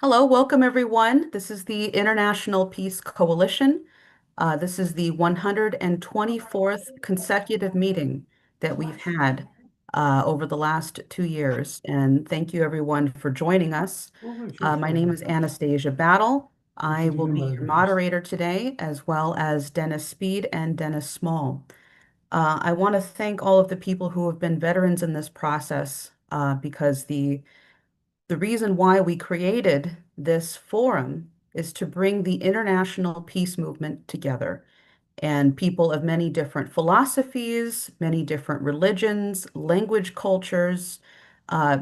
Hello, welcome everyone. This is the International Peace Coalition. This is the 124th consecutive meeting that we've had over the last 2 years. And thank you everyone for joining us. My name is Anastasia Battle. I will be your moderator today, as well as Dennis Speed and Dennis Small. I want to thank all of the people who have been veterans in this process because the reason why we created this forum is to bring the international peace movement together and people of many different philosophies, many different religions, language, cultures, uh,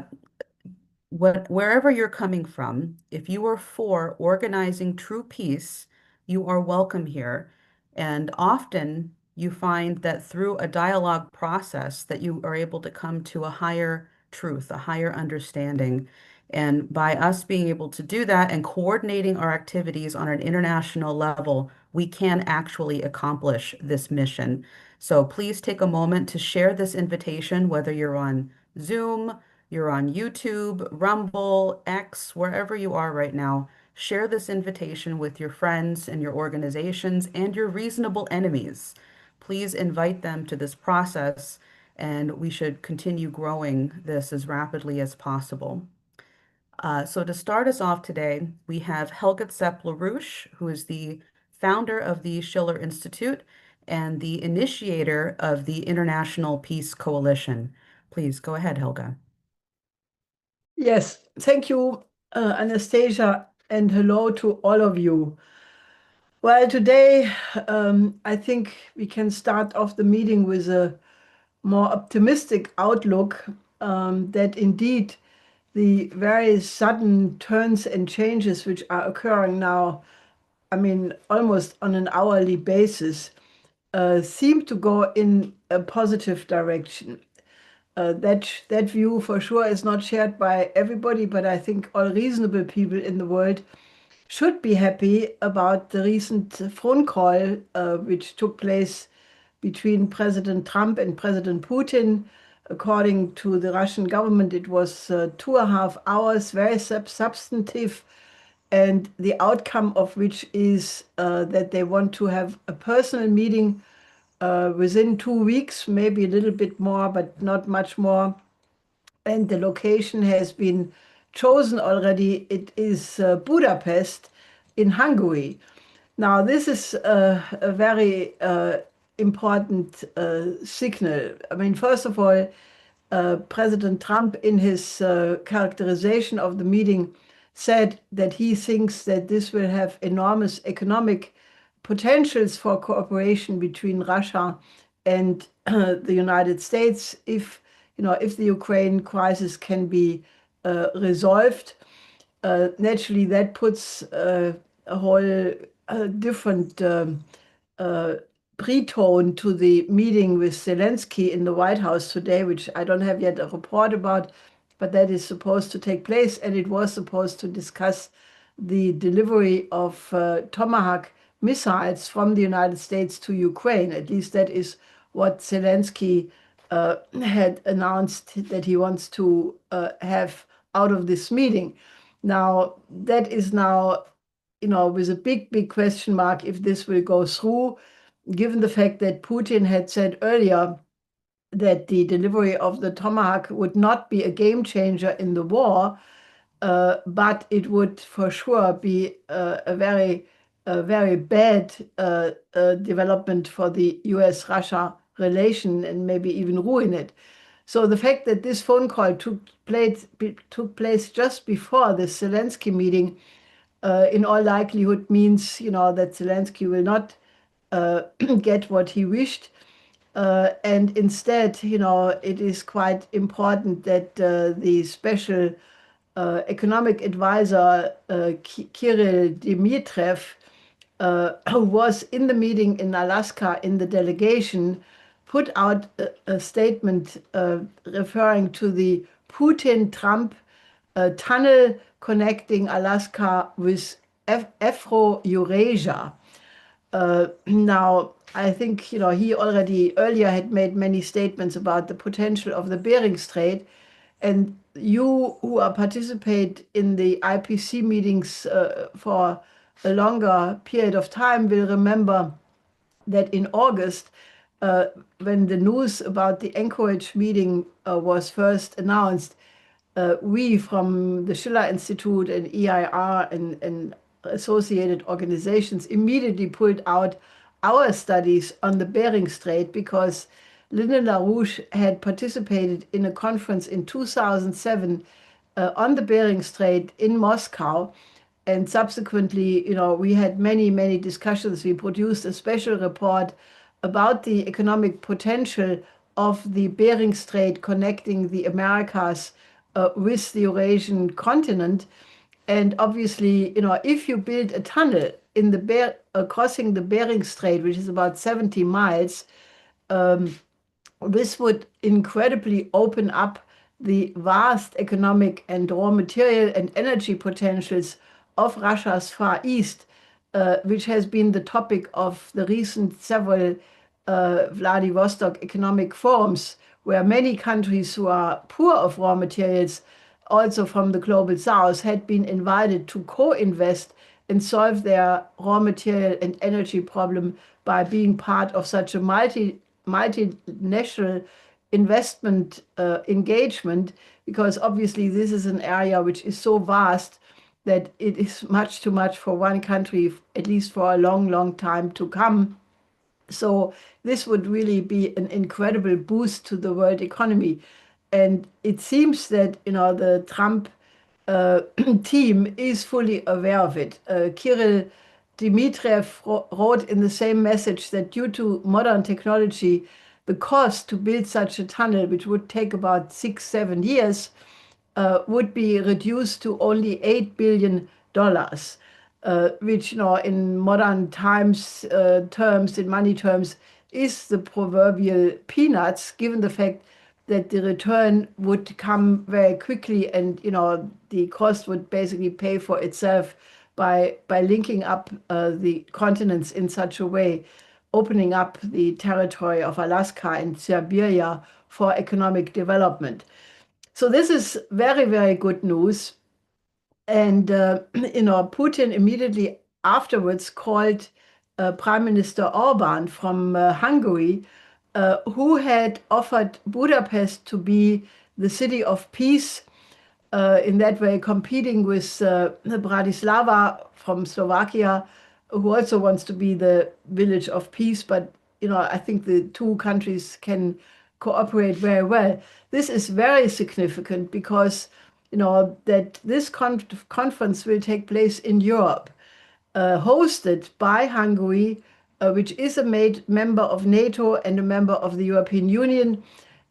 wherever you're coming from, if you are for organizing true peace, you are welcome here. And often you find that through a dialogue process that you are able to come to a higher truth, a higher understanding. And by us being able to do that and coordinating our activities on an international level, we can actually accomplish this mission. So please take a moment to share this invitation, whether you're on Zoom, you're on YouTube, Rumble, X, wherever you are right now. Share this invitation with your friends and your organizations and your reasonable enemies. Please invite them to this process, and we should continue growing this as rapidly as possible. So to start us off today, we have Helga Zepp-LaRouche, who is the founder of the Schiller Institute and the initiator of the International Peace Coalition. Please go ahead, Helga. Yes, thank you, Anastasia, and hello to all of you. Well, today I think we can start off the meeting with a more optimistic outlook that indeed the very sudden turns and changes which are occurring now, I mean, almost on an hourly basis, seem to go in a positive direction. That view for sure is not shared by everybody, but I think all reasonable people in the world should be happy about the recent phone call which took place between President Trump and President Putin. According to the Russian government, it was 2.5 hours, very substantive, and the outcome of which is that they want to have a personal meeting within 2 weeks, maybe a little bit more, but not much more. And the location has been chosen already. It is Budapest in Hungary. Now, this is a very important signal. I mean, first of all, President Trump, in his characterization of the meeting, said that he thinks that this will have enormous economic potentials for cooperation between Russia and the United States if the Ukraine crisis can be resolved. Naturally, that puts a whole different pre-tone to the meeting with Zelensky in the White House today, which I don't have yet a report about, but that is supposed to take place, and it was supposed to discuss the delivery of Tomahawk missiles from the United States to Ukraine. At least that is what Zelensky had announced that he wants to have out of this meeting. Now, that is now, with a big question mark if this will go through, given the fact that Putin had said earlier that the delivery of the Tomahawk would not be a game changer in the war, but it would for sure be a very bad development for the US-Russia relation and maybe even ruin it. So the fact that this phone call took place just before the Zelensky meeting, in all likelihood means, that Zelensky will not get what he wished. And instead, it is quite important that the special economic advisor, Kirill Dmitriev, who was in the meeting in Alaska in the delegation, put out a statement referring to the Putin-Trump tunnel connecting Alaska with Afro-Eurasia. Now, I think, he already earlier had made many statements about the potential of the Bering Strait. And you who are participate in the IPC meetings for a longer period of time will remember that in August, when the news about the Anchorage meeting was first announced, we from the Schiller Institute and EIR and associated organizations immediately pulled out our studies on the Bering Strait because Linda LaRouche had participated in a conference in 2007 on the Bering Strait in Moscow. And subsequently, we had many, many discussions. We produced a special report about the economic potential of the Bering Strait connecting the Americas with the Eurasian continent. And obviously, if you build a tunnel in the crossing the Bering Strait, which is about 70 miles, this would incredibly open up the vast economic and raw material and energy potentials of Russia's Far East, which has been the topic of the recent several Vladivostok economic forums, where many countries who are poor of raw materials, also from the global south, had been invited to co-invest and solve their raw material and energy problem by being part of such a multinational investment engagement, because obviously this is an area which is so vast that it is much too much for one country, at least for a long, long time to come. So this would really be an incredible boost to the world economy. And it seems that, the Trump team is fully aware of it. Kirill Dmitriev wrote in the same message that due to modern technology, the cost to build such a tunnel, which would take about 6-7 years, would be reduced to only $8 billion, which, in modern times terms, in money terms, is the proverbial peanuts, given the fact that the return would come very quickly, and the cost would basically pay for itself by linking up the continents in such a way, opening up the territory of Alaska and Siberia for economic development. So this is very, very good news. And Putin immediately afterwards called Prime Minister Orban from Hungary, who had offered Budapest to be the city of peace, in that way competing with Bratislava from Slovakia, who also wants to be the village of peace. But I think the two countries can cooperate very well. This is very significant because that this conference will take place in Europe, hosted by Hungary, which is a member of NATO and a member of the European Union,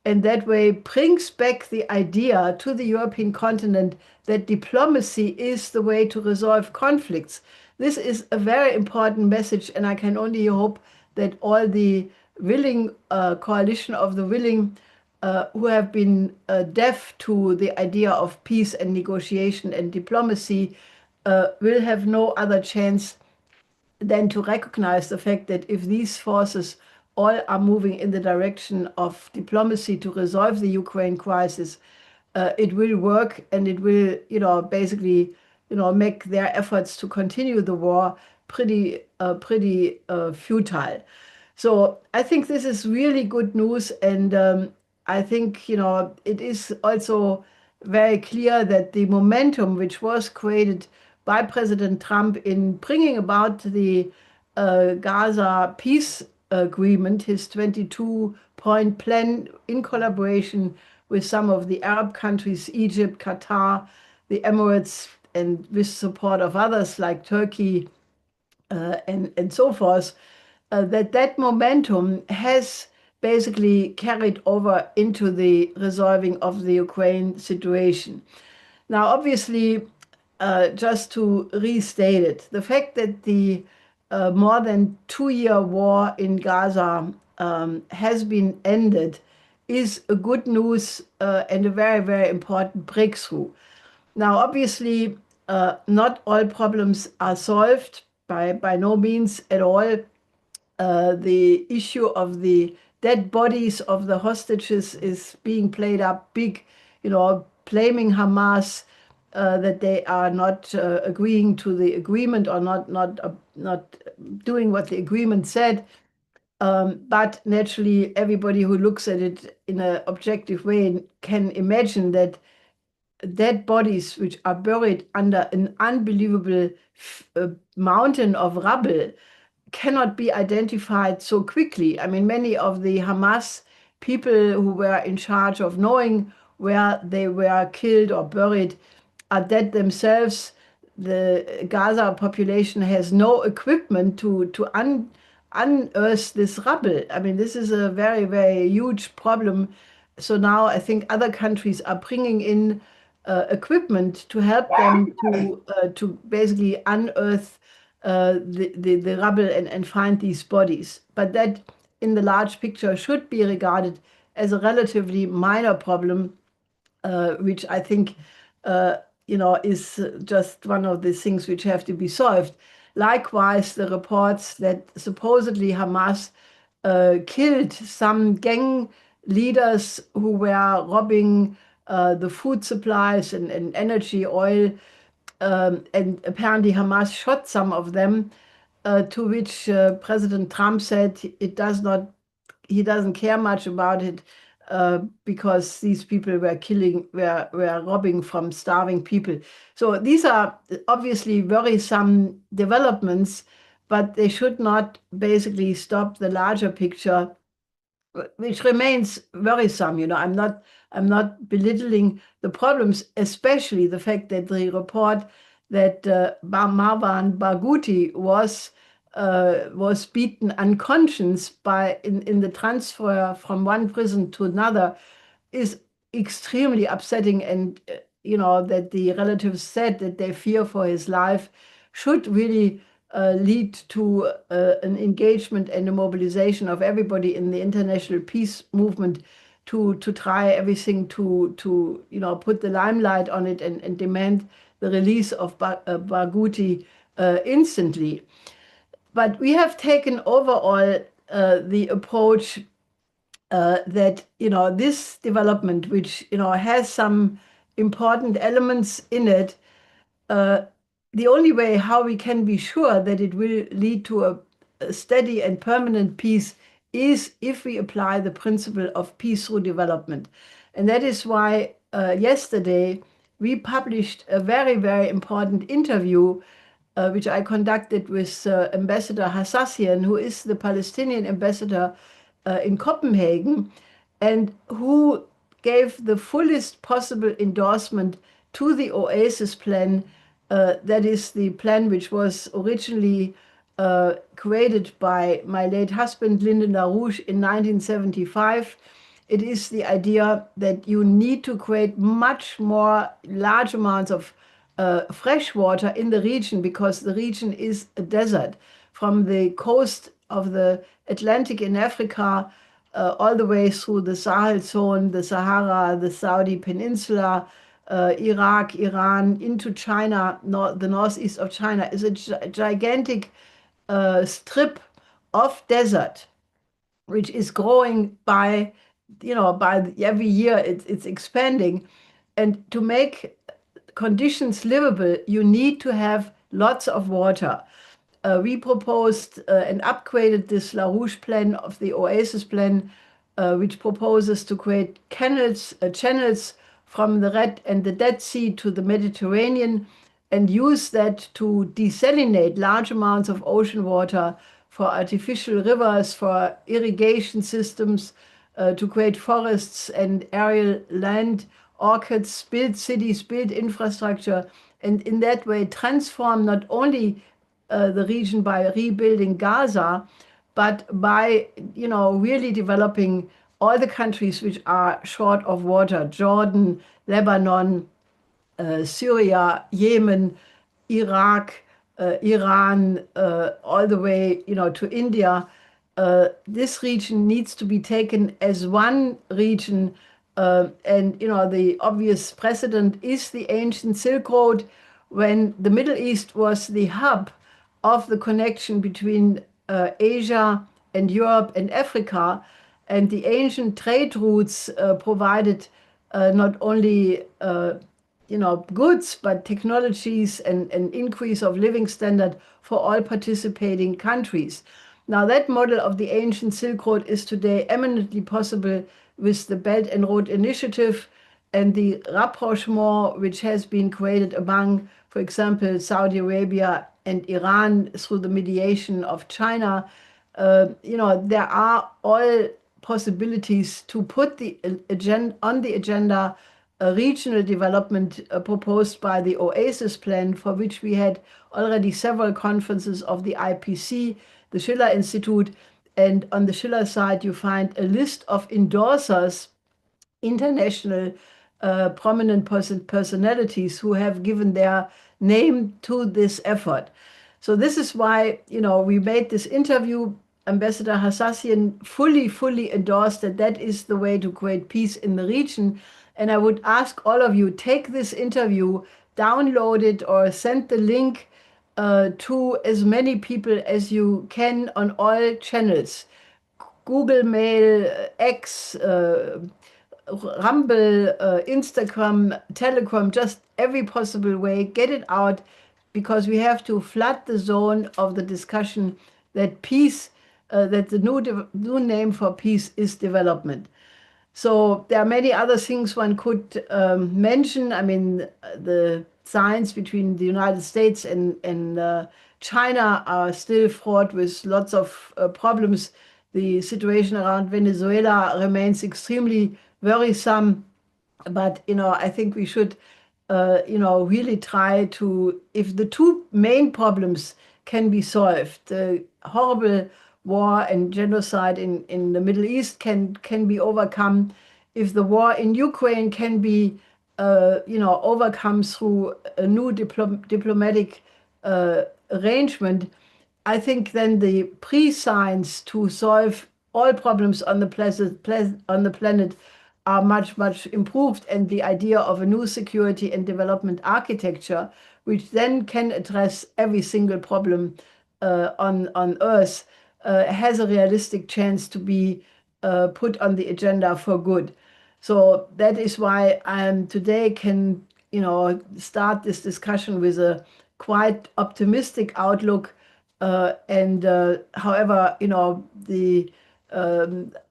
and that way brings back the idea to the European continent that diplomacy is the way to resolve conflicts. This is a very important message, and I can only hope that all the willing coalition of the willing who have been deaf to the idea of peace and negotiation and diplomacy will have no other chance than to recognize the fact that if these forces all are moving in the direction of diplomacy to resolve the Ukraine crisis, it will work, and it will, basically, make their efforts to continue the war pretty futile. So I think this is really good news, and I think it is also very clear that the momentum which was created by President Trump in bringing about the Gaza peace agreement, his 22-point plan in collaboration with some of the Arab countries, Egypt, Qatar, the Emirates, and with support of others like Turkey and so forth, that momentum has basically carried over into the resolving of the Ukraine situation. Now, obviously, just to restate it, the fact that the more than 2-year war in Gaza has been ended is a good news and a very, very important breakthrough. Now, obviously, not all problems are solved, by no means at all. The issue of the dead bodies of the hostages is being played up big, blaming Hamas that they are not agreeing to the agreement or not doing what the agreement said. But naturally, everybody who looks at it in an objective way can imagine that dead bodies which are buried under an unbelievable mountain of rubble cannot be identified so quickly. I mean, many of the Hamas people who were in charge of knowing where they were killed or buried are dead themselves. The Gaza population has no equipment to unearth this rubble. I mean, this is a very, very huge problem. So now I think other countries are bringing in equipment to help them to basically unearth the rubble and find these bodies. But that, in the large picture, should be regarded as a relatively minor problem, which I think is just one of the things which have to be solved. Likewise, the reports that supposedly Hamas killed some gang leaders who were robbing the food supplies and energy, oil, and apparently Hamas shot some of them, to which President Trump said he doesn't care much about it because these people were robbing from starving people. So these are obviously worrisome developments, but they should not basically stop the larger picture, which remains worrisome. I'm not belittling the problems, especially the fact that the report that Marwan Barghouti was beaten unconscious in the transfer from one prison to another is extremely upsetting, and that the relatives said that they fear for his life should really lead to an engagement and a mobilization of everybody in the international peace movement to try everything to put the limelight on it and demand the release of Barghouti instantly. But we have taken overall the approach that this development, which has some important elements in it, the only way how we can be sure that it will lead to a steady and permanent peace is if we apply the principle of peace through development. And that is why yesterday we published a very, very important interview which I conducted with Ambassador Hassassian, who is the Palestinian ambassador in Copenhagen, and who gave the fullest possible endorsement to the Oasis plan. That is the plan which was originally created by my late husband, Lyndon LaRouche, in 1975. It is the idea that you need to create much more large amounts of fresh water in the region, because the region is a desert from the coast of the Atlantic in Africa all the way through the Sahel zone, the Sahara, the Saudi Peninsula, Iraq, Iran, into China. The northeast of China is a gigantic strip of desert, which is growing by every year it's expanding. And to make conditions livable, you need to have lots of water. We proposed and upgraded this LaRouche plan of the Oasis plan, which proposes to create channels from the Red and the Dead Sea to the Mediterranean, and use that to desalinate large amounts of ocean water for artificial rivers, for irrigation systems, to create forests and aerial land orchids, build cities, build infrastructure, and in that way transform not only the region by rebuilding Gaza, but by really developing all the countries which are short of water: Jordan, Lebanon, Syria, Yemen, Iraq, Iran, all the way to India. This region needs to be taken as one region. And the obvious precedent is the ancient Silk Road, when the Middle East was the hub of the connection between Asia and Europe and Africa, and the ancient trade routes provided not only goods, but technologies and an increase of living standard for all participating countries. Now, that model of the ancient Silk Road is today eminently possible with the Belt and Road Initiative and the rapprochement which has been created among, for example, Saudi Arabia and Iran through the mediation of China. There are all possibilities to put on the agenda a regional development proposed by the Oasis Plan, for which we had already several conferences of the IPC, the Schiller Institute, and on the Schiller side you find a list of endorsers, international prominent personalities who have given their name to this effort. So this is why, we made this interview. Ambassador Hassassian fully endorsed that is the way to create peace in the region. And I would ask all of you, take this interview, download it, or send the link to as many people as you can on all channels. Google Mail, X, Rumble, Instagram, Telegram, just every possible way, get it out, because we have to flood the zone of the discussion that peace, that the new name for peace is development. So there are many other things one could mention. I mean, the signs between the United States and China are still fraught with lots of problems. The situation around Venezuela remains extremely worrisome. But, I think we should, really try to, if the two main problems can be solved, the horrible war and genocide in the Middle East can be overcome. If the war in Ukraine can be, overcome through a new diplomatic arrangement, I think then the pre-signs to solve all problems on the planet are much improved, and the idea of a new security and development architecture, which then can address every single problem on Earth, has a realistic chance to be put on the agenda for good. So that is why I today can, start this discussion with a quite optimistic outlook. However, the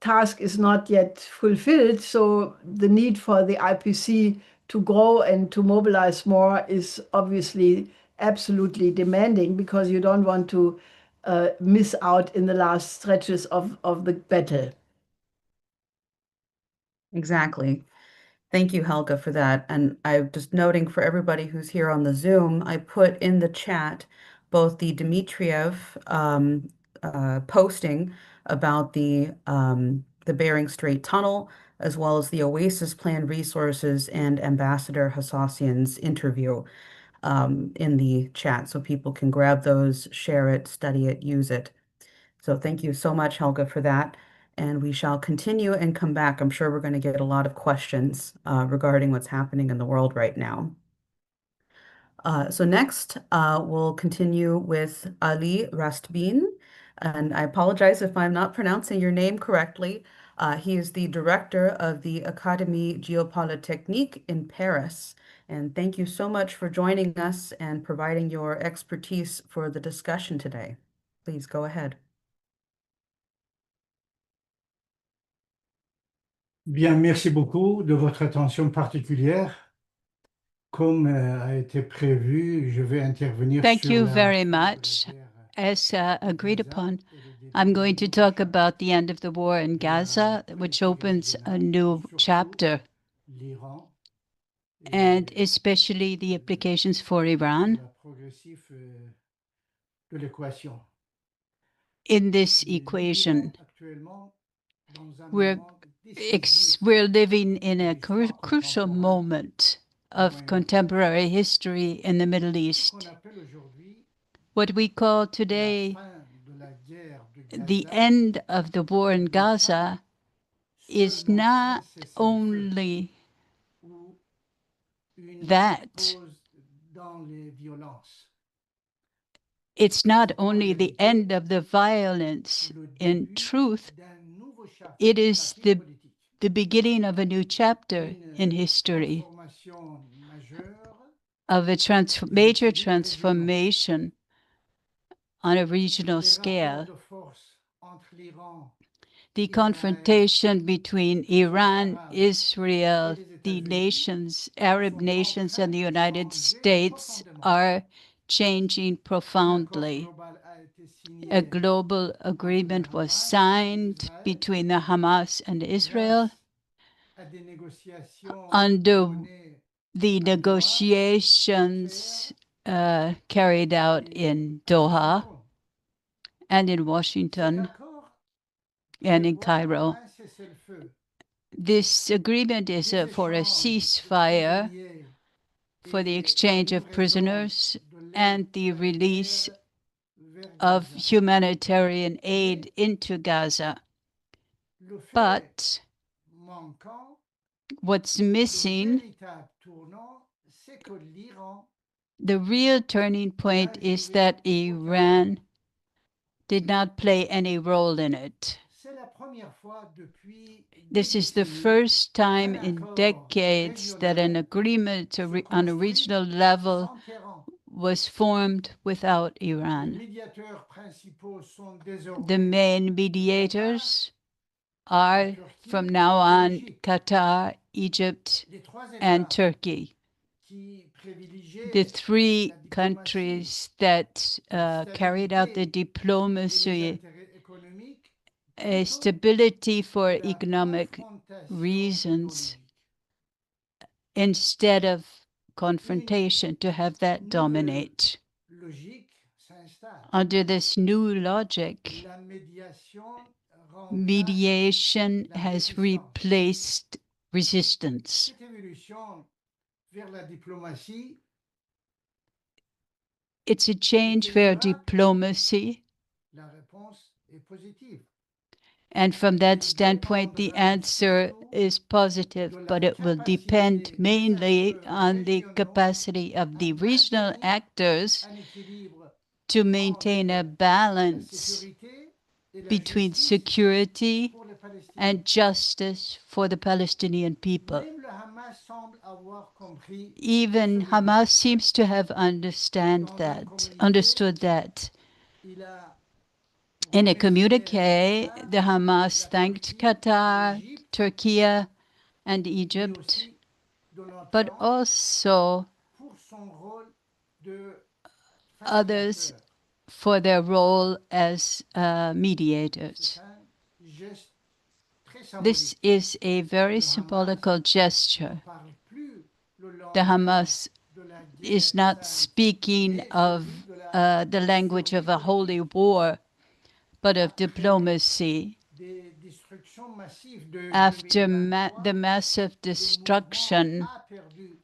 task is not yet fulfilled. So the need for the IPC to grow and to mobilize more is obviously absolutely demanding, because you don't want to miss out in the last stretches of the battle. Exactly. Thank you, Helga, for that. And I'm just noting for everybody who's here on the Zoom, I put in the chat both the Dmitriev posting about the Bering Strait Tunnel, as well as the Oasis Plan resources and Ambassador Hassassian's interview in the chat, so people can grab those, share it, study it, use it. So thank you so much, Helga, for that. And we shall continue and come back. I'm sure we're going to get a lot of questions regarding what's happening in the world right now. So next, we'll continue with Ali Rastbeen. And I apologize if I'm not pronouncing your name correctly. He is the director of the Académie Géopolitique in Paris. And thank you so much for joining us and providing your expertise for the discussion today. Please go ahead. Bien, merci beaucoup de votre attention particulière. Comme a été prévu, je vais intervenir Thank sur you la very fin de much. la guerre As agreed Gaza upon, et le début I'm going to du talk conflit about the end of the war in Gaza, which opens a new surtout chapter, l'Iran and et especially the implications for Iran la progressive de l'équation. in this Nous equation. vivons actuellement dans un We're, moment décisif we're living in a l'histoire crucial contemporaine moment au of Moyen-Orient. contemporary history in the Middle Ce East. qu'on appelle aujourd'hui What we call la today fin de la guerre de the Gaza end of the war in n'est pas Gaza is seulement un not cessez-le-feu only ou une that. pause dans les violences. It's not only the end of the violence. Le In début truth, d'un nouveau chapitre it de la is the politique. the beginning of a new chapter in une history, transformation majeure of a major transformation on a regional des rapports scale. de force entre l'Iran The confrontation between Iran, Israel, et les the États-Unis nations, Arab sont nations, en and the train de United changer States profondément. are changing Un accord profoundly. global a été signé A global agreement was signed between the Hamas and Israel grâce à des négociations under menées the à Doha, negotiations carried out in Doha Washington. and in Cet Washington accord and in prévoit Cairo. un cessez-le-feu, This agreement is des for a échanges de ceasefire, prisonniers for the et exchange la of livraison prisoners de l'aide and the release humanitaire vers of Gaza. humanitarian aid into Gaza. Le fait But manquant what's d'un missing, véritable tournant, c'est que l'Iran the real turning point is that Iran did not play any role in it. c'est la première fois depuis This des is the décennies first time in decades that an agreement on a regional level was formed without les Iran. médiateurs principaux sont désormais The main mediators are, from now on, Qatar, Egypt, les trois and États Turkey, qui privilégient the three la diplomatie countries that carried out the et les diplomacy, intérêts économiques stability for plutôt que la economic confrontation reasons, économique. instead of confrontation, to have that Nouvelle dominate. logique s'installe. Under this new logic, La médiation remplace mediation la has résistance. replaced resistance. Cette évolution vers la diplomatie It's a change where diplomacy, la réponse est positive. and from that standpoint, the answer is positive, but it will depend mainly on the capacity of the regional actors Un équilibre to maintain a la balance sécurité et la between justice security pour les Palestiniens. and justice for the Palestinian people. Même le Hamas semble avoir compris Even ce Hamas seems to have understood that. il a In a remercié communiqué, Qatar, the Hamas la thanked Turquie, Qatar, l'Égypte, Turkey, and mais Egypt, aussi Donald but Trump also pour son rôle de others facilitateur. for their role as mediators. C'est un geste très This symbolique. is a very Le symbolical Hamas gesture. ne parle plus le The langage Hamas de la guerre is not sainte, speaking mais of celui de la the language of a survie holy politique. war, but of Après diplomacy. des destructions massives de After 2023, the massive le mouvement destruction, a perdu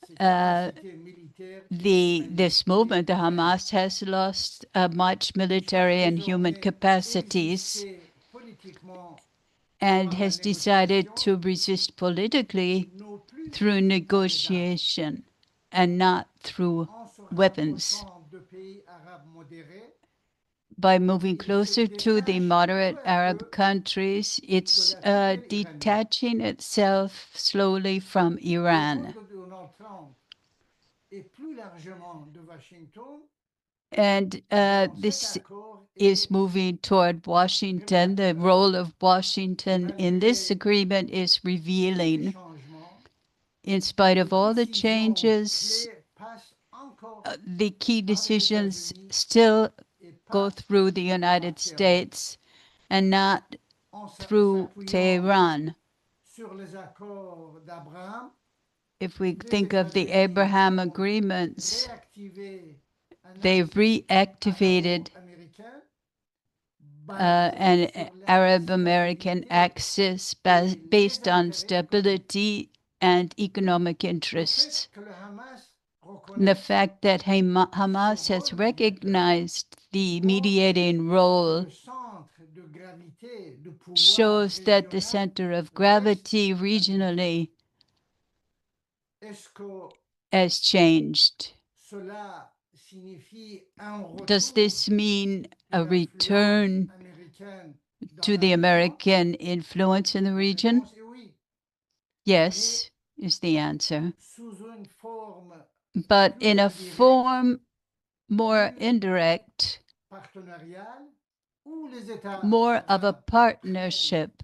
ses capacités militaires et this movement, the Hamas, has lost much military and human capacities politiquement and has decided to resist politically non plus through negotiation and not through en se weapons. rapprochant de pays arabes modérés. By moving closer to the moderate Arab countries, it's detaching itself slowly from Le Iran. rôle de Donald Trump et plus largement de Washington And dans this cet accord is moving toward Washington. The role of Washington in this agreement is revealing. changement. In spite of all the Décisions changes, clés passent encore the key decisions still et go pas through the United States and not en through s'appuyant Tehran. sur les accords d'Abraham. If we think of the Abraham agreements, Réactiver un they axe reactivated arabo-américain an basé sur la Arab-American stabilité axis based on stability and economic interests. que le Hamas The fact that Hamas has recognized the mediating role le centre de gravité du pouvoir shows that the régional center of gravity regionally est-ce que has changed. cela signifie un retour Does this mean a de return l'influence américaine to the American influence in the region? Yes, is the answer. But in a form more indirect, more of a partnership,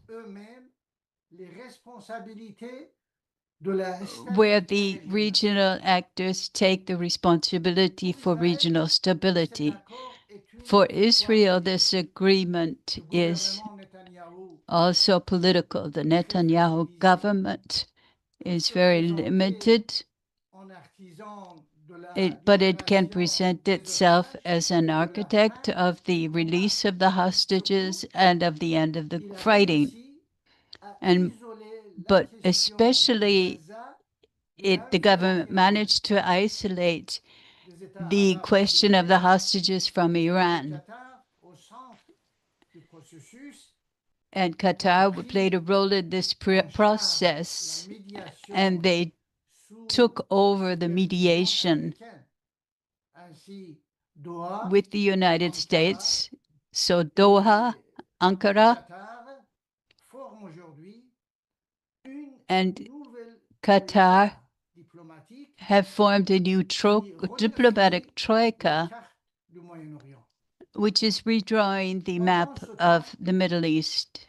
where the regional actors take the responsibility for regional stability. For Israel, this agreement is also political. The Netanyahu government is very limited, but it can present itself as an architect of the release of the hostages and of the end of the fighting. But especially the government managed to isolate the question of the hostages from Iran. And Qatar played a role in this process, and they took over the mediation with the United States. So Doha, Ankara, and Qatar have formed a new diplomatic troika, which is redrawing the map of the Middle East.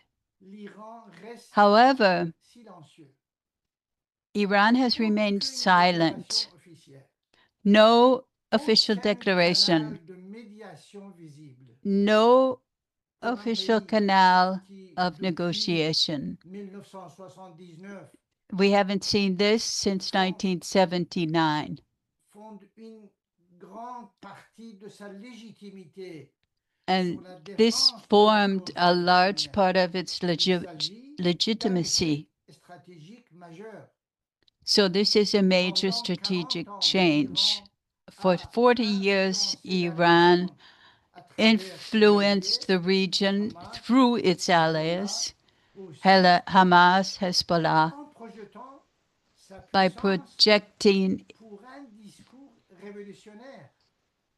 However, Iran has remained silent. No official declaration, no official canal of negotiation. We haven't seen this since 1979. And this formed a large part of its legitimacy. So this is a major strategic change. For 40 years, Iran influenced the region through its allies, Hamas, Hezbollah, by projecting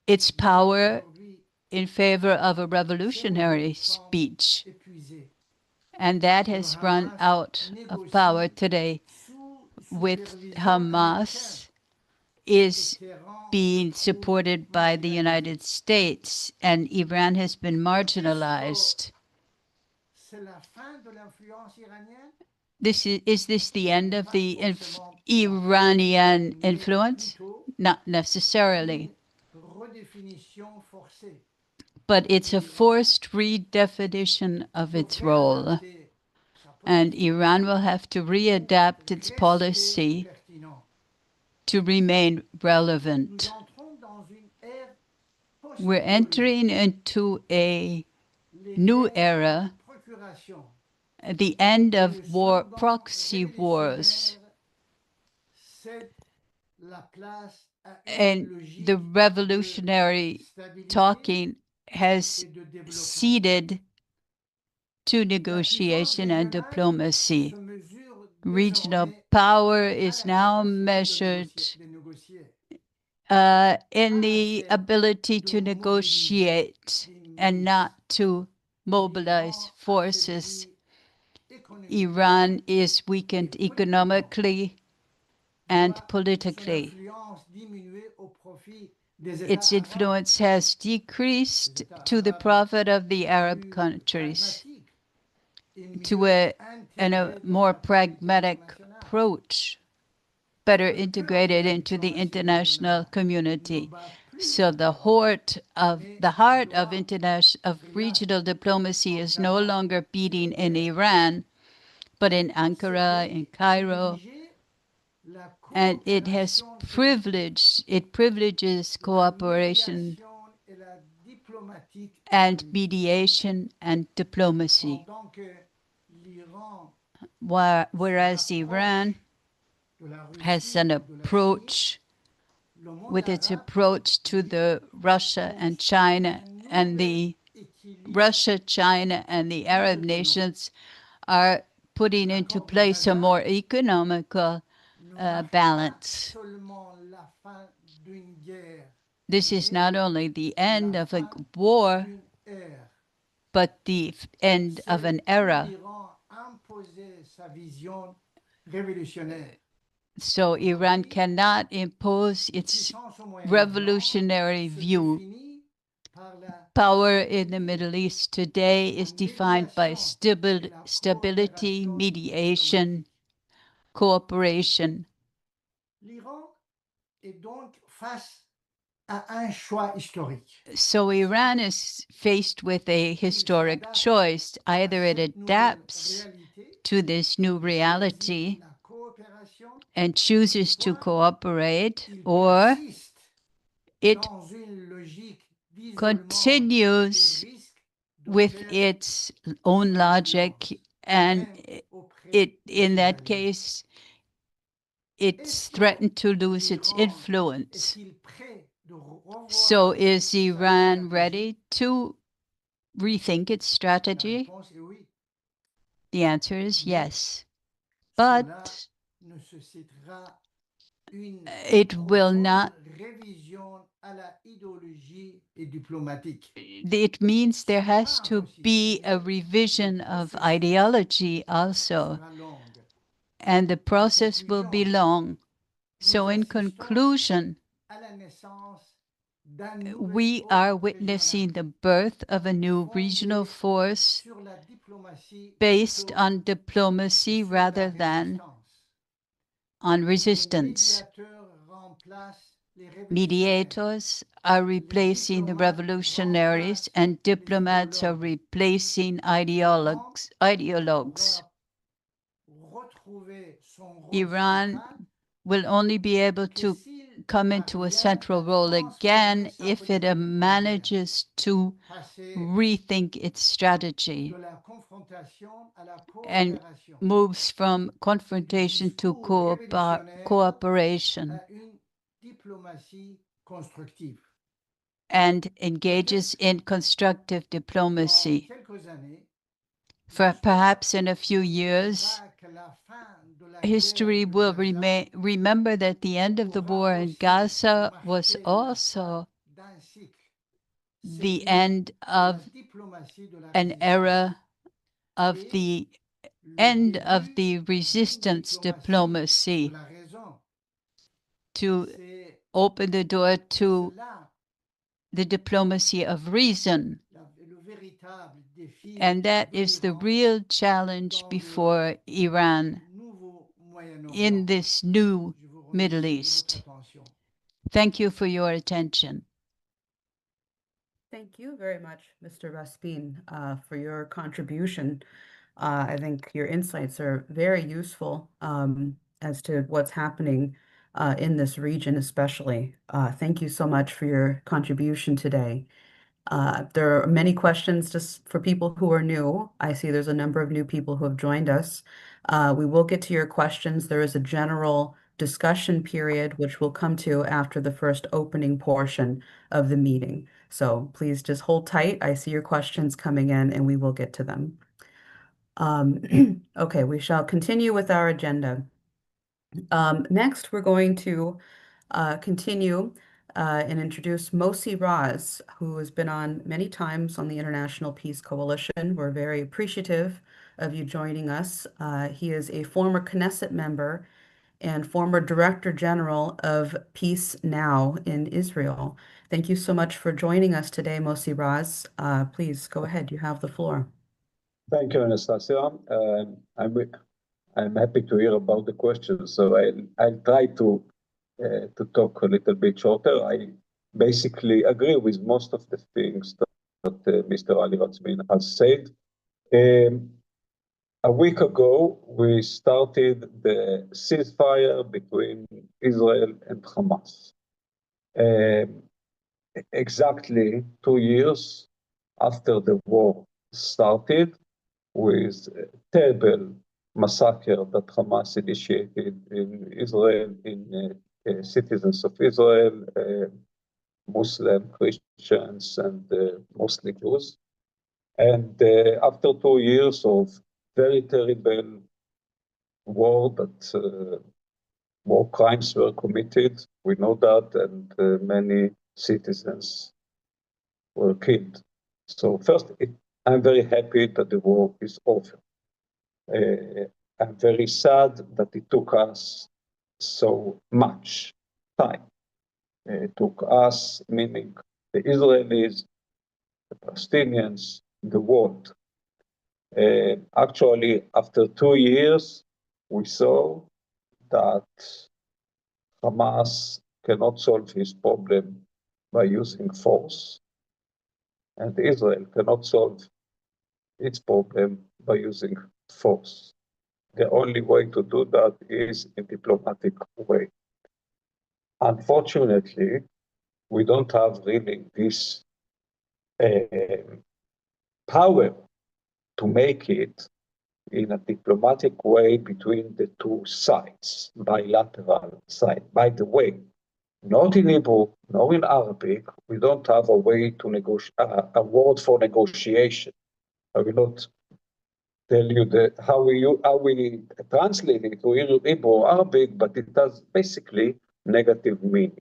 its power in favor of a revolutionary speech. And that has run out of power today, with Hamas is being supported by the United States, and Iran has been marginalized. Is this the end of the Iranian influence? Not necessarily. But it's a forced redefinition of its role. And Iran will have to readapt its policy to remain relevant. We're entering into a new era, the end of proxy wars. And the revolutionary talking has ceded to negotiation and diplomacy. Regional power is now measured in the ability to negotiate and not to mobilize forces. Iran is weakened economically and politically. Its influence has decreased to the profit of the Arab countries, to a more pragmatic approach, better integrated into the international community. So the heart of regional diplomacy is no longer beating in Iran, but in Ankara, in Cairo, and it privileges cooperation and mediation and diplomacy. Whereas Iran has an approach, with its approach to the Russia and China, and the Russia, China, and the Arab nations are putting into place a more economical balance. This is not only the end of a war, but the end of an era. l'Iran imposait sa vision révolutionnaire. So Iran cannot impose its revolutionary view. Power in the Middle East today is defined by stability, mediation, cooperation. L'Iran est donc face à un choix historique. So Iran is faced with a historic choice. Either it adapts to this new reality and chooses to cooperate, or it continues with its own logic, and in that case, it's threatened to lose its influence. So is Iran ready to rethink its strategy? The answer is yes. But it will not. It means there has to be a revision of ideology also, and the process will be long. So in conclusion, we are witnessing the birth of a new regional force based on diplomacy rather than on resistance. Mediators are replacing the revolutionaries, and diplomats are replacing ideologues. Iran will only be able to come into a central role again if it manages to rethink its strategy and moves from confrontation to cooperation and engages in constructive diplomacy. For perhaps in a few years, history will remember that the end of the war in Gaza was also the end of an era, of the end of the resistance diplomacy, to open the door to the diplomacy of reason. And that is the real challenge before Iran in this new Middle East. Thank you for your attention. Thank you very much, Mr. Rastbeen, for your contribution. I think your insights are very useful as to what's happening in this region especially. Thank you so much for your contribution today. There are many questions just for people who are new. I see there's a number of new people who have joined us. We will get to your questions. There is a general discussion period, which we'll come to after the first opening portion of the meeting. So please just hold tight. I see your questions coming in and we will get to them. Okay, we shall continue with our agenda. Next, we're going to continue and introduce Mossi Raz, who has been on many times on the International Peace Coalition. We're very appreciative of you joining us. He is a former Knesset member and former Director General of Peace Now in Israel. Thank you so much for joining us today, Mossi Raz. Please go ahead. You have the floor. Thank you, Anastasia. I'm happy to hear about the questions. So I'll try to talk a little bit shorter. I basically agree with most of the things that Mr. Ali Rastbeen has said. A week ago, we started the ceasefire between Israel and Hamas. Exactly 2 years after the war started, with a terrible massacre that Hamas initiated in Israel, in citizens of Israel, Muslim, Christians, and mostly Jews. And after 2 years of very terrible war, that war crimes were committed, we know that, and many citizens were killed. So first, I'm very happy that the war is over. I'm very sad that it took us so much time. It took us, meaning the Israelis, the Palestinians, the world. Actually, after 2 years, we saw that Hamas cannot solve his problem by using force, and Israel cannot solve its problem by using force. The only way to do that is in diplomatic way. Unfortunately, we don't have really this power to make it in a diplomatic way between the two sides, bilateral side. By the way, not in Hebrew, nor in Arabic, we don't have a way to negotiate, a word for negotiation. I will not tell you how we translate it to Hebrew or Arabic, but it has basically negative meaning.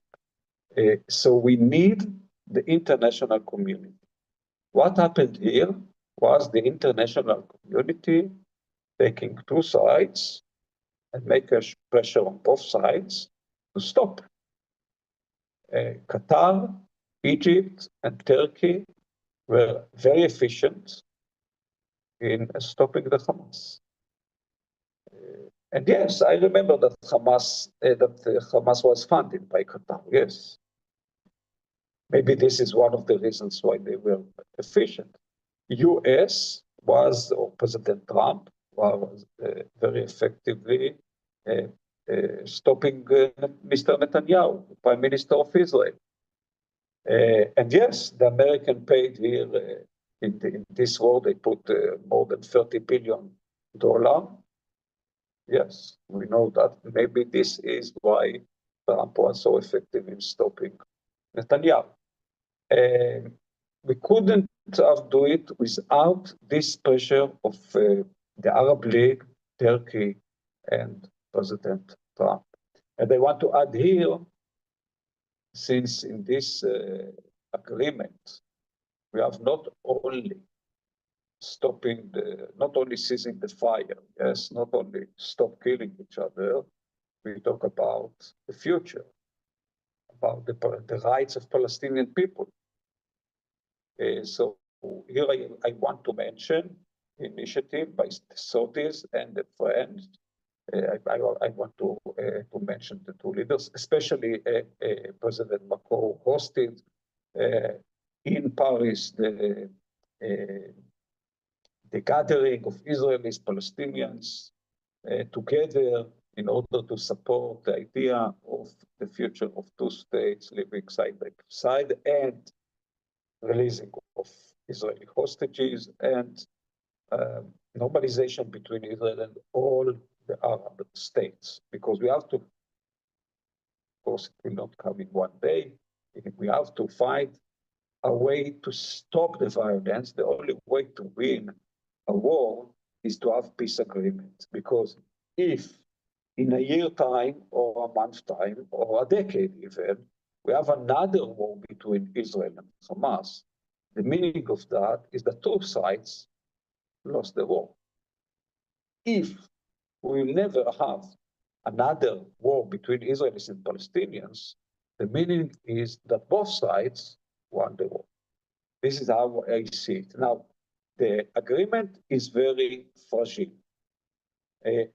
So we need the international community. What happened here was the international community taking two sides and make a pressure on both sides to stop. Qatar, Egypt, and Turkey were very efficient in stopping the Hamas. And yes, I remember that Hamas was funded by Qatar, yes. Maybe this is one of the reasons why they were efficient. US was, or President Trump was very effectively stopping Mr. Netanyahu, Prime Minister of Israel. And yes, the American paid here in this war, they put more than $30 billion. Yes, we know that. Maybe this is why Trump was so effective in stopping Netanyahu. We couldn't have do it without this pressure of the Arab League, Turkey, and President Trump. And I want to add here, since in this agreement, we have not only ceasing the fire, yes, not only stop killing each other, we talk about the future, about the rights of Palestinian people. So here I want to mention initiative by the Saudis and the French. I want to mention the two leaders, especially President Macron hosted in Paris the gathering of Israelis, Palestinians together in order to support the idea of the future of two states living side by side and releasing of Israeli hostages and normalization between Israel and all the Arab states. Because we have to, of course, it will not come in one day. We have to find a way to stop the violence. The only way to win a war is to have peace agreements. Because if in a year time or a month time or a decade even, we have another war between Israel and Hamas, the meaning of that is that two sides lost the war. If we will never have another war between Israelis and Palestinians, the meaning is that both sides won the war. This is how I see it. Now, the agreement is very fragile.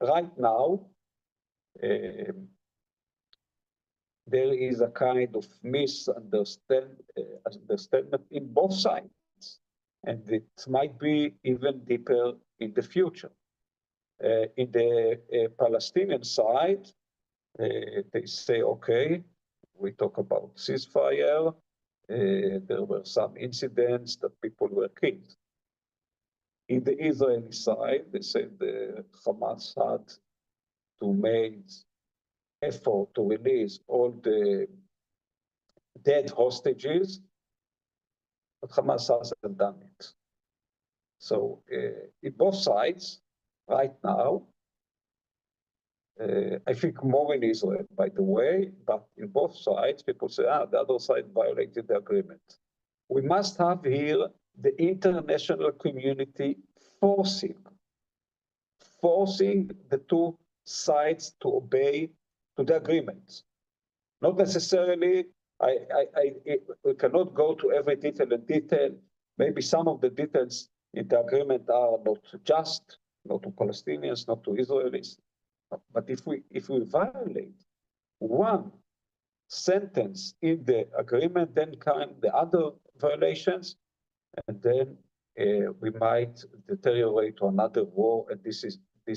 Right now, there is a kind of misunderstanding in both sides, and it might be even deeper in the future. In the Palestinian side, they say, okay, we talk about ceasefire. There were some incidents that people were killed. In the Israeli side, they said the Hamas had to make effort to release all the dead hostages, but Hamas hasn't done it. So in both sides, right now, I think more in Israel, by the way, but in both sides, people say, the other side violated the agreement. We must have here the international community forcing the two sides to obey to the agreement. Not necessarily, we cannot go to every detail and detail. Maybe some of the details in the agreement are not just, not to Palestinians, not to Israelis. But if we violate one sentence in the agreement, then come the other violations, and then we might deteriorate to another war, and this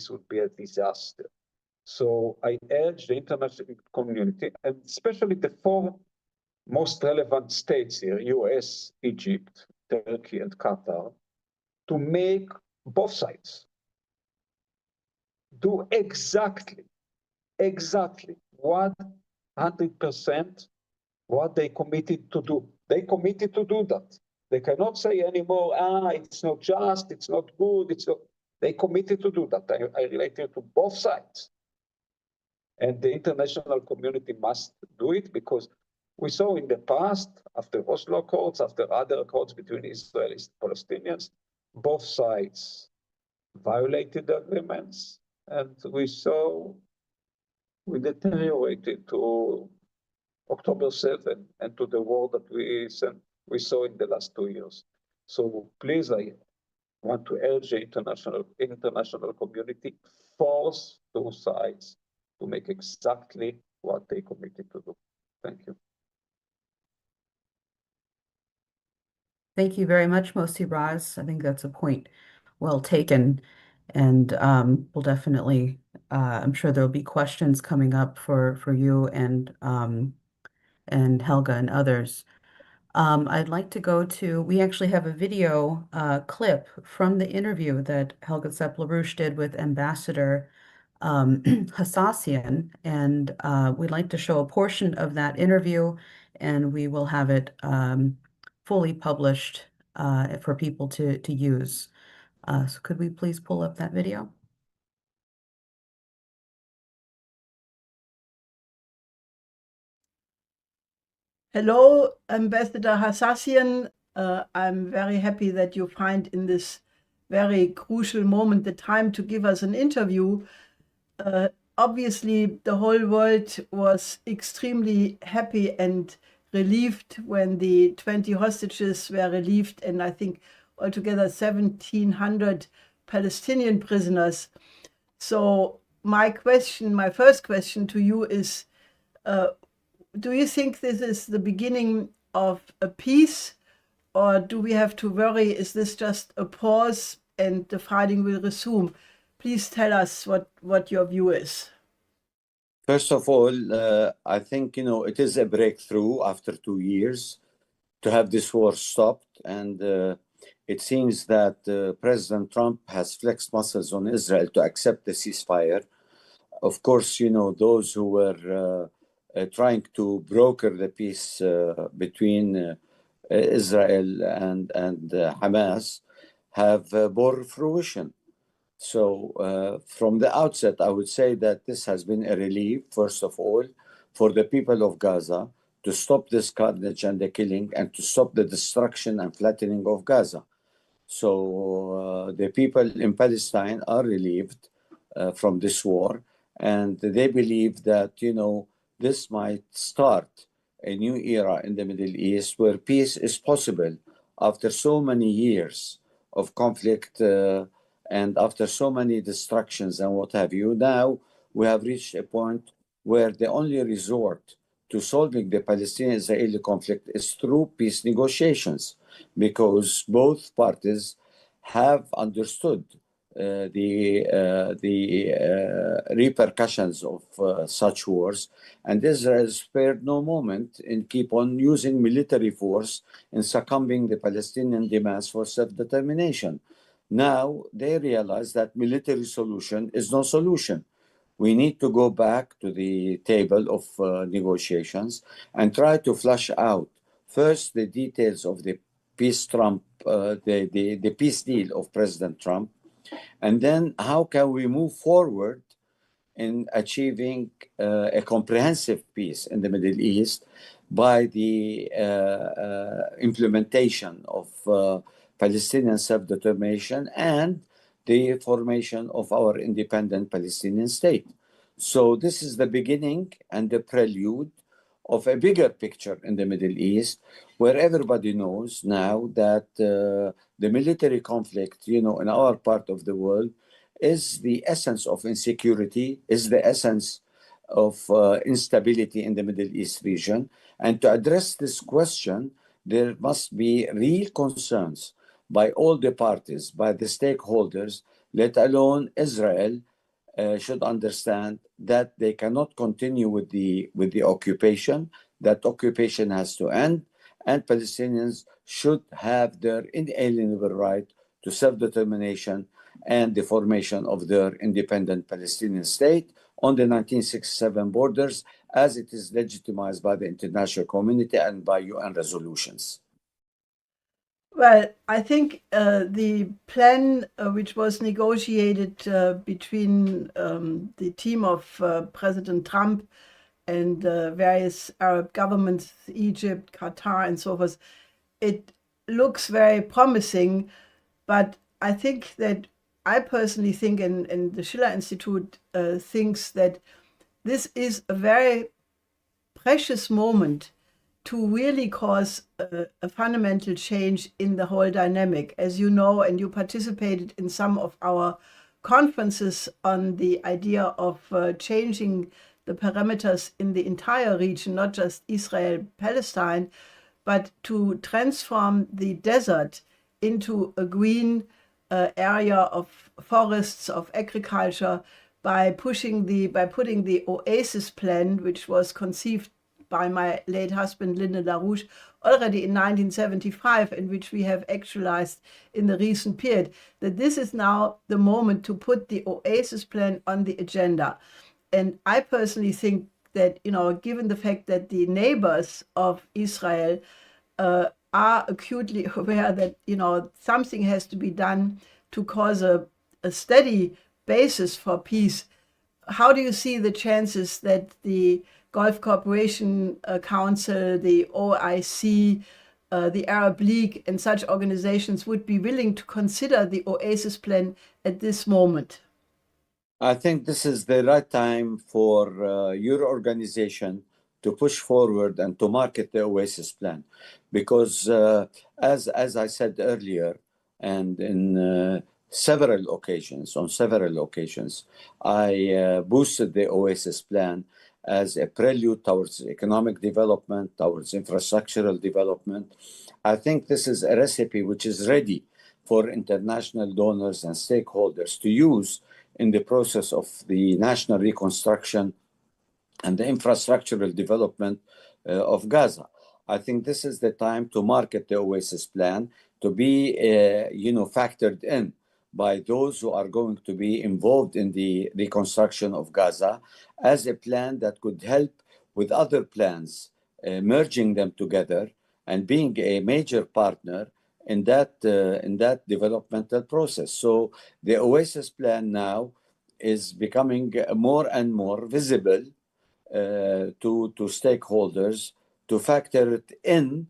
would be a disaster. So I urge the international community, and especially the four most relevant states here, US, Egypt, Turkey, and Qatar, to make both sides do exactly 100% what they committed to do. They committed to do that. They cannot say anymore, it's not just, it's not good, it's not. They committed to do that. I relate it to both sides. And the international community must do it, because we saw in the past, after Oslo Accords, after other accords between Israelis and Palestinians, both sides violated the agreements, and we deteriorated to October 7 and to the war that we saw in the last 2 years. So please, I want to urge the international community, force those sides to make exactly what they committed to do. Thank you. Thank you very much, Mossi Raz. I think that's a point well taken. And we'll definitely, I'm sure there'll be questions coming up for you and Helga and others. I'd like to go to, we actually have a video clip from the interview that Helga Zepp-LaRouche did with Ambassador Hassassian, and we'd like to show a portion of that interview, and we will have it fully published for people to use. So could we please pull up that video? Hello, Ambassador Hassassian. I'm very happy that you find in this very crucial moment the time to give us an interview. Obviously, the whole world was extremely happy and relieved when the 20 hostages were relieved, and I think altogether 1,700 Palestinian prisoners. So my first question to you is, do you think this is the beginning of a peace, or do we have to worry, is this just a pause and the fighting will resume? Please tell us what your view is. First of all, I think, it is a breakthrough after 2 years to have this war stopped. And it seems that President Trump has flexed muscles on Israel to accept the ceasefire. Of course, those who were trying to broker the peace between Israel and Hamas have bore fruition. So from the outset, I would say that this has been a relief, first of all, for the people of Gaza to stop this carnage and the killing and to stop the destruction and flattening of Gaza. So the people in Palestine are relieved from this war, and they believe that, this might start a new era in the Middle East where peace is possible after so many years of conflict and after so many destructions and what have you. Now we have reached a point where the only resort to solving the Palestinian-Israeli conflict is through peace negotiations, because both parties have understood the repercussions of such wars, and Israel spared no moment in keep on using military force in succumbing the Palestinian demands for self-determination. Now they realize that military solution is no solution. We need to go back to the table of negotiations and try to flush out first the details of the peace the peace deal of President Trump, and then how can we move forward in achieving a comprehensive peace in the Middle East by the implementation of Palestinian self-determination and the formation of our independent Palestinian state. So this is the beginning and the prelude of a bigger picture in the Middle East, where everybody knows now that the military conflict, in our part of the world, is the essence of insecurity, is the essence of instability in the Middle East region. And to address this question, there must be real concerns by all the parties, by the stakeholders, let alone Israel, should understand that they cannot continue with the occupation. That occupation has to end, and Palestinians should have their inalienable right to self-determination and the formation of their independent Palestinian state on the 1967 borders, as it is legitimized by the international community and by UN resolutions. Well, I think the plan which was negotiated between the team of President Trump and various Arab governments, Egypt, Qatar, and so forth, it looks very promising. But I think that I personally think, and the Schiller Institute thinks, that this is a very precious moment to really cause a fundamental change in the whole dynamic. As you know, and you participated in some of our conferences on the idea of changing the parameters in the entire region, not just Israel, Palestine, but to transform the desert into a green area of forests, of agriculture, by putting the Oasis plan, which was conceived by my late husband, Lyndon LaRouche, already in 1975, and which we have actualized in the recent period, that this is now the moment to put the Oasis plan on the agenda. And I personally think that, given the fact that the neighbors of Israel are acutely aware that, something has to be done to cause a steady basis for peace, how do you see the chances that the Gulf Cooperation Council, the OIC, the Arab League, and such organizations would be willing to consider the Oasis plan at this moment? I think this is the right time for your organization to push forward and to market the Oasis plan, because as I said earlier, and in several occasions, I boosted the Oasis plan as a prelude towards economic development, towards infrastructural development. I think this is a recipe which is ready for international donors and stakeholders to use in the process of the national reconstruction and the infrastructural development of Gaza. I think this is the time to market the Oasis plan, to be factored in by those who are going to be involved in the reconstruction of Gaza, as a plan that could help with other plans, merging them together and being a major partner in that developmental process. So the Oasis plan now is becoming more and more visible to stakeholders, to factor it in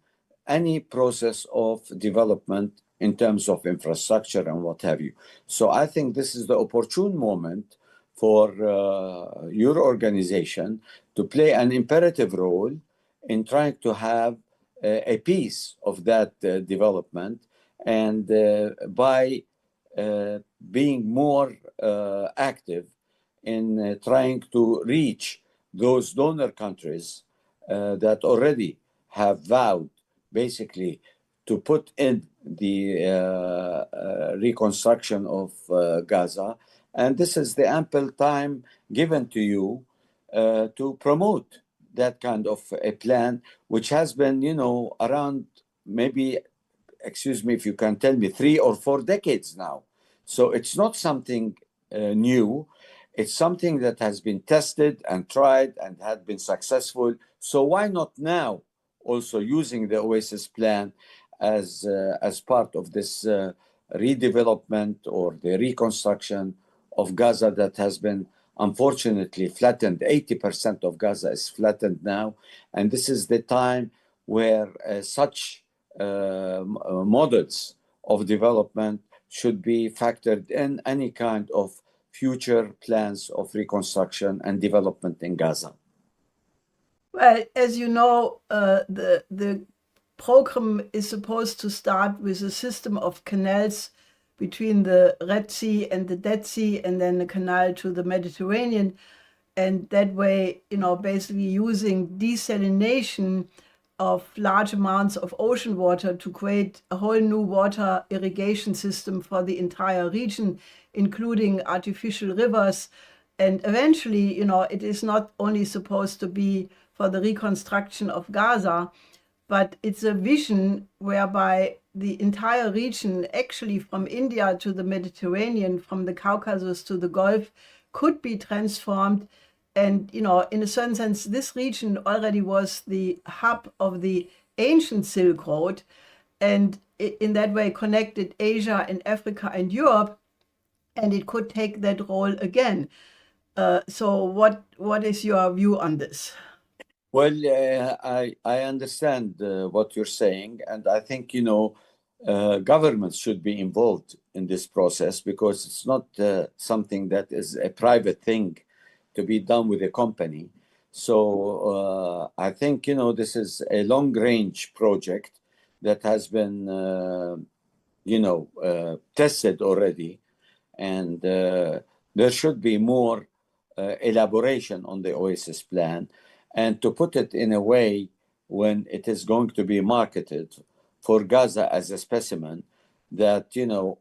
any process of development in terms of infrastructure and what have you. So I think this is the opportune moment for your organization to play an imperative role in trying to have a piece of that development, and by being more active in trying to reach those donor countries that already have vowed basically to put in the reconstruction of Gaza. And this is the ample time given to you to promote that kind of a plan, which has been, around maybe, excuse me if you can tell me, 3 or 4 decades now. So it's not something new. It's something that has been tested and tried and had been successful. So why not now also using the Oasis plan as part of this redevelopment or the reconstruction of Gaza that has been unfortunately flattened. 80% of Gaza is flattened now. And this is the time where such models of development should be factored in any kind of future plans of reconstruction and development in Gaza? Well, as you know, the program is supposed to start with a system of canals between the Red Sea and the Dead Sea, and then a canal to the Mediterranean. And that way, basically using desalination of large amounts of ocean water to create a whole new water irrigation system for the entire region, including artificial rivers. And eventually, it is not only supposed to be for the reconstruction of Gaza, but it's a vision whereby the entire region, actually from India to the Mediterranean, from the Caucasus to the Gulf, could be transformed. And, in a certain sense, this region already was the hub of the ancient Silk Road, and in that way connected Asia and Africa and Europe, and it could take that role again. So what is your view on this? Well, I understand what you're saying, and I think, governments should be involved in this process, because it's not something that is a private thing to be done with a company. So I think, this is a long-range project that has been, tested already, and there should be more elaboration on the Oasis plan, and to put it in a way when it is going to be marketed for Gaza as a specimen, that,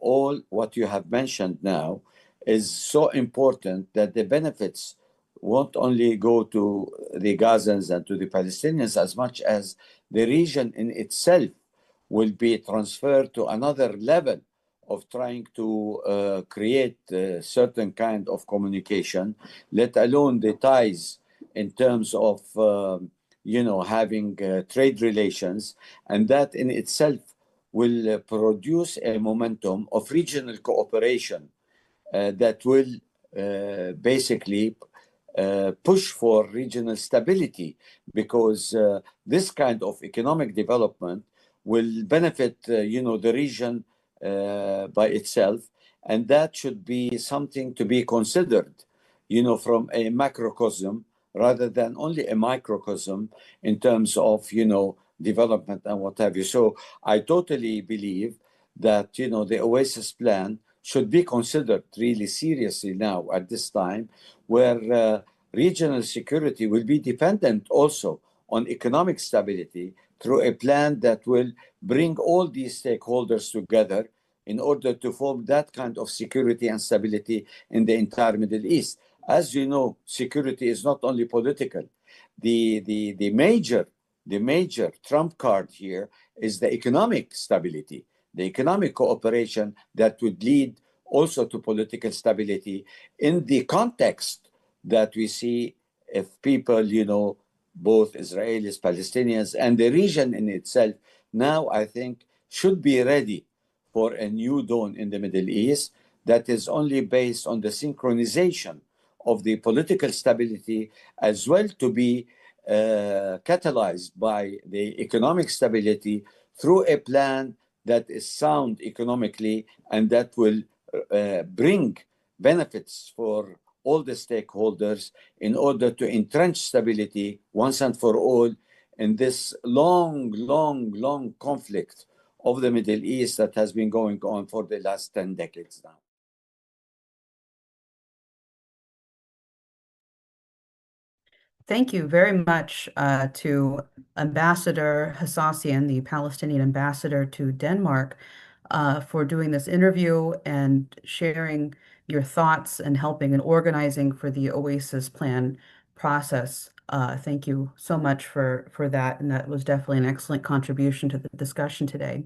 all what you have mentioned now is so important that the benefits won't only go to the Gazans and to the Palestinians, as much as the region in itself will be transferred to another level of trying to create a certain kind of communication, let alone the ties in terms of, having trade relations. And that in itself will produce a momentum of regional cooperation that will basically push for regional stability, because this kind of economic development will benefit, the region by itself, and that should be something to be considered, from a macrocosm rather than only a microcosm in terms of, development and what have you. So I totally believe that, the Oasis plan should be considered really seriously now at this time, where regional security will be dependent also on economic stability through a plan that will bring all these stakeholders together in order to form that kind of security and stability in the entire Middle East. As you know, security is not only political. The major trump card here is the economic stability, the economic cooperation that would lead also to political stability in the context that we see if people, both Israelis, Palestinians, and the region in itself now, I think, should be ready for a new dawn in the Middle East that is only based on the synchronization of the political stability, as well to be catalyzed by the economic stability through a plan that is sound economically and that will bring benefits for all the stakeholders in order to entrench stability once and for all in this long conflict of the Middle East that has been going on for the last 10 decades now. Thank you very much to Ambassador Hassassian, the Palestinian ambassador to Denmark, for doing this interview and sharing your thoughts and helping and organizing for the Oasis plan process. Thank you so much for that, and that was definitely an excellent contribution to the discussion today.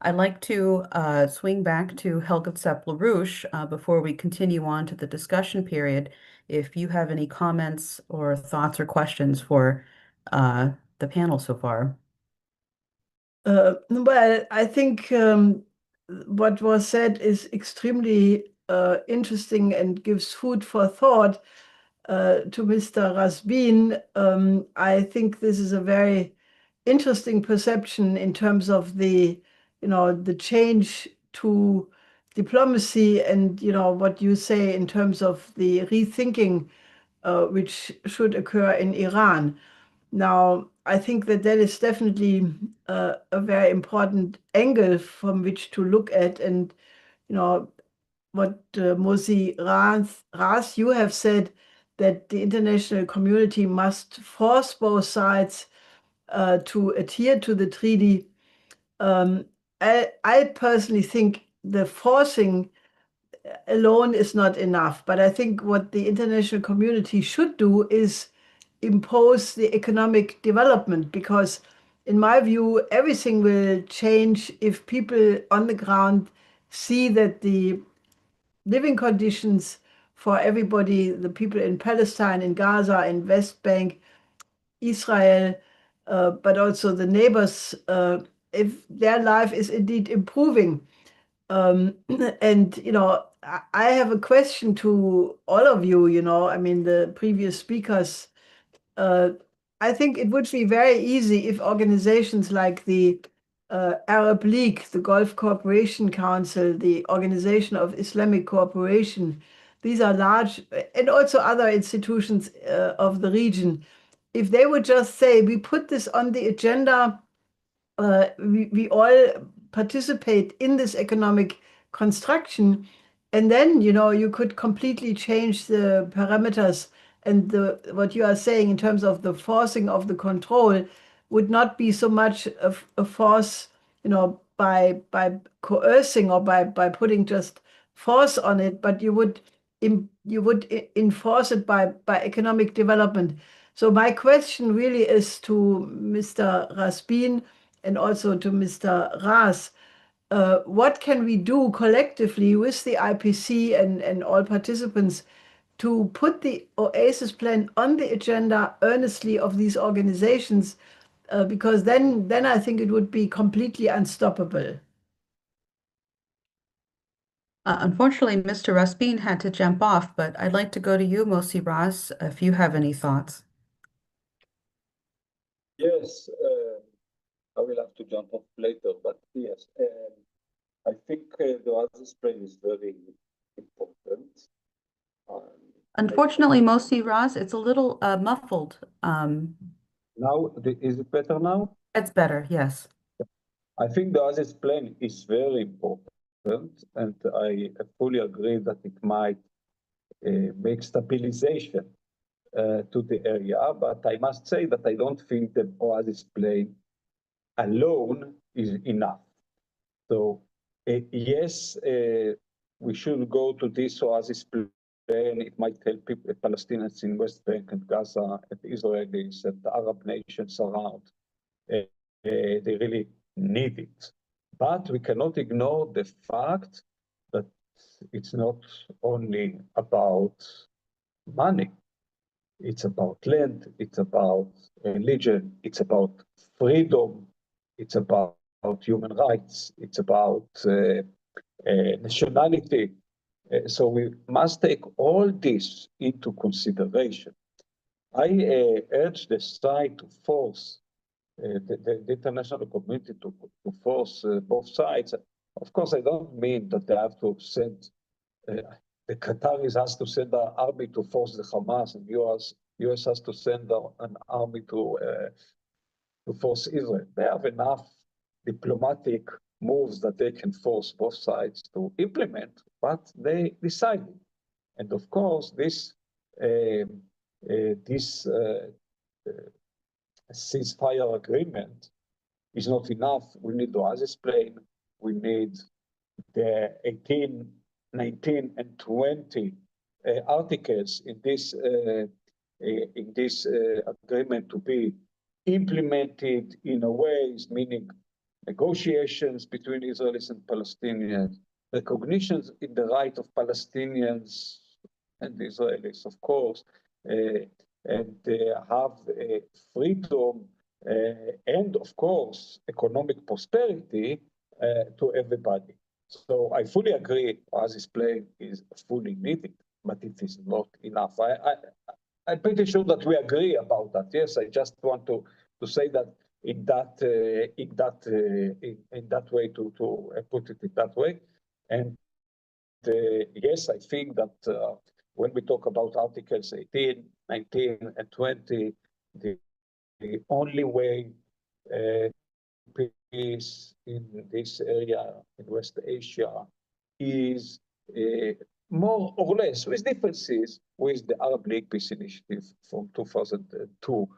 I'd like to swing back to Helga Zepp-LaRouche before we continue on to the discussion period. If you have any comments or thoughts or questions for the panel so far. Well, I think what was said is extremely interesting and gives food for thought to Mr. Rastbeen. I think this is a very interesting perception in terms of the the change to diplomacy and, what you say in terms of the rethinking which should occur in Iran. Now, I think that is definitely a very important angle from which to look at. And, what Mossi Raz, you have said, that the international community must force both sides to adhere to the treaty. I personally think the forcing alone is not enough, but I think what the international community should do is impose the economic development, because in my view, everything will change if people on the ground see that the living conditions for everybody, the people in Palestine, in Gaza, in West Bank, Israel, but also the neighbors, if their life is indeed improving. And, I have a question to all of you, I mean, the previous speakers. I think it would be very easy if organizations like the Arab League, the Gulf Cooperation Council, the Organization of Islamic Cooperation, these are large, and also other institutions of the region, if they would just say, we put this on the agenda, we all participate in this economic construction, and then, you could completely change the parameters, and what you are saying in terms of the forcing of the control would not be so much a force, by coercing or by putting just force on it, but you would enforce it by economic development. So my question really is to Mr. Rastbeen and also to Mr. Raz. What can we do collectively with the IPC and all participants to put the OASIS plan on the agenda earnestly of these organizations? Because then I think it would be completely unstoppable. Unfortunately, Mr. Rastbeen had to jump off, but I'd like to go to you, Mossi Raz, if you have any thoughts. Yes, I will have to jump off later, but yes, I think the OASIS plan is very important. Unfortunately, Mossi Raz, it's a little muffled. Now, is it better now? It's better, yes. I think the OASIS plan is very important, and I fully agree that it might make stabilization to the area. But I must say that I don't think the OASIS plan alone is enough. So yes, we should go to this OASIS plan. It might help people, Palestinians in West Bank and Gaza, and Israelis and the Arab nations around. They really need it. But we cannot ignore the fact that it's not only about money. It's about land, it's about religion, it's about freedom, it's about human rights, it's about nationality. So we must take all this into consideration. I urge the side to force the international community to force both sides. Of course, I don't mean that they have to send, the Qataris has to send an army to force the Hamas, and US has to send an army to force Israel. They have enough diplomatic moves that they can force both sides to implement what they decided. And of course, this ceasefire agreement is not enough. We need the OASIS plan. We need the 18, 19, and 20 articles in this agreement to be implemented in a way, meaning negotiations between Israelis and Palestinians, recognitions in the right of Palestinians and Israelis, of course, and have freedom and, of course, economic prosperity to everybody. So I fully agree, OASIS plan is fully needed, but it is not enough. I'm pretty sure that we agree about that. Yes, I just want to say that in that way to put it in that way. And yes, I think that when we talk about Articles 18, 19, and 20, the only way peace in this area in West Asia is more or less, with differences, with the Arab League Peace Initiative from 2002.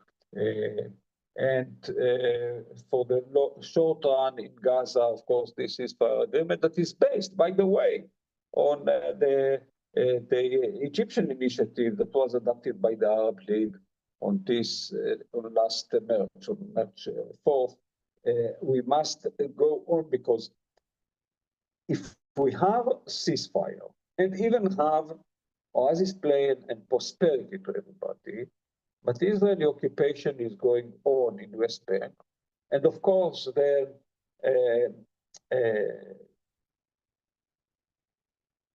For the short run in Gaza, of course, this is an agreement that is based, by the way, on the Egyptian initiative that was adopted by the Arab League on this on last March, on March 4th. We must go on, because if we have ceasefire and even have oasis plan and prosperity to everybody, but Israeli occupation is going on in West Bank, and of course then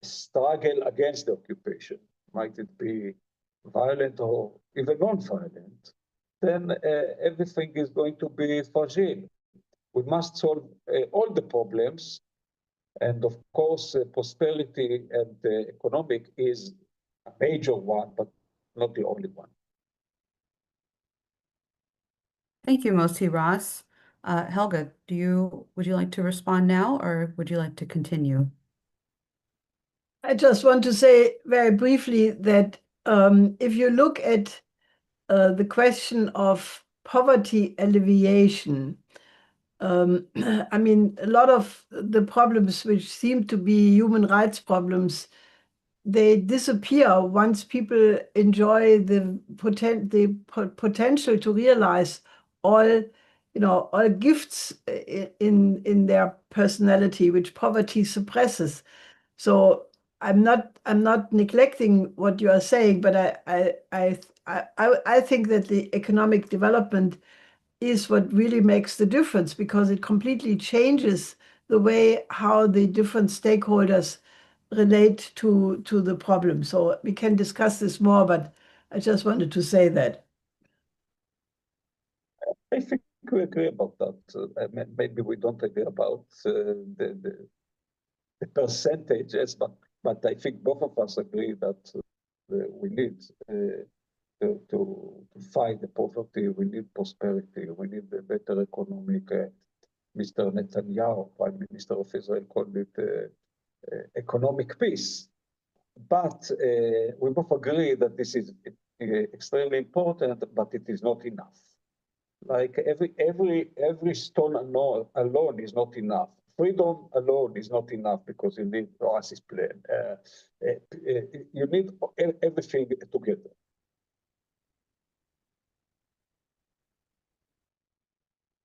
struggle against the occupation, might it be violent or even non-violent, then everything is going to be fragile. We must solve all the problems, and of course prosperity and economic is a major one, but not the only one. Thank you, Mossi Raz. Helga, would you like to respond now, or would you like to continue? I just want to say very briefly that if you look at the question of poverty alleviation, I mean, a lot of the problems which seem to be human rights problems, they disappear once people enjoy the potential to realize all gifts in their personality, which poverty suppresses. So I'm not neglecting what you are saying, but I think that the economic development is what really makes the difference, because it completely changes the way how the different stakeholders relate to the problem. So we can discuss this more, but I just wanted to say that. I think we agree about that. Maybe we don't agree about the percentages, but I think both of us agree that we need to fight the poverty. We need prosperity. We need a better economic. Mr. Netanyahu, Prime Minister of Israel, called it economic peace. But we both agree that this is extremely important, but it is not enough. Like every stone alone is not enough. Freedom alone is not enough, because you need oasis plan. You need everything together.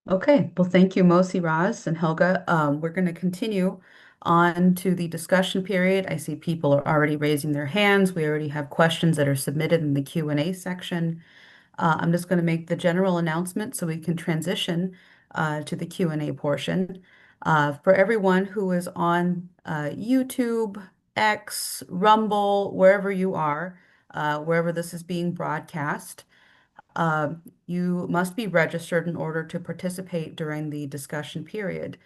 Okay, well, thank you, Mossi Raz and Helga. We're going to continue on to the discussion period. I see people are already raising their hands. We already have questions that are submitted in the Q&A section. I'm just going to make the general announcement so we can transition to the Q&A portion. For everyone who is on YouTube, X, Rumble, wherever you are, wherever this is being broadcast, you must be registered in order to participate during the discussion period.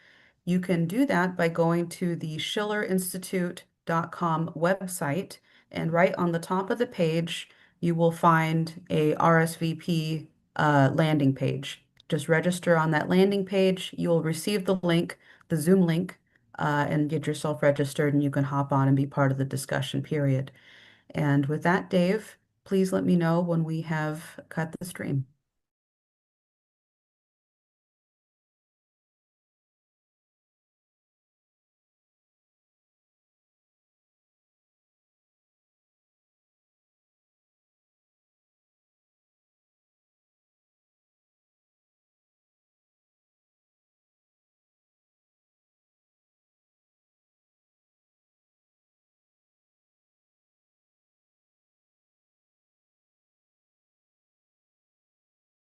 You can do that by going to the schillerinstitute.com website, and right on the top of the page, you will find a RSVP landing page. Just register on that landing page. You'll receive the link, the Zoom link, and get yourself registered, and you can hop on and be part of the discussion period. And with that, Dave, please let me know when we have cut the stream.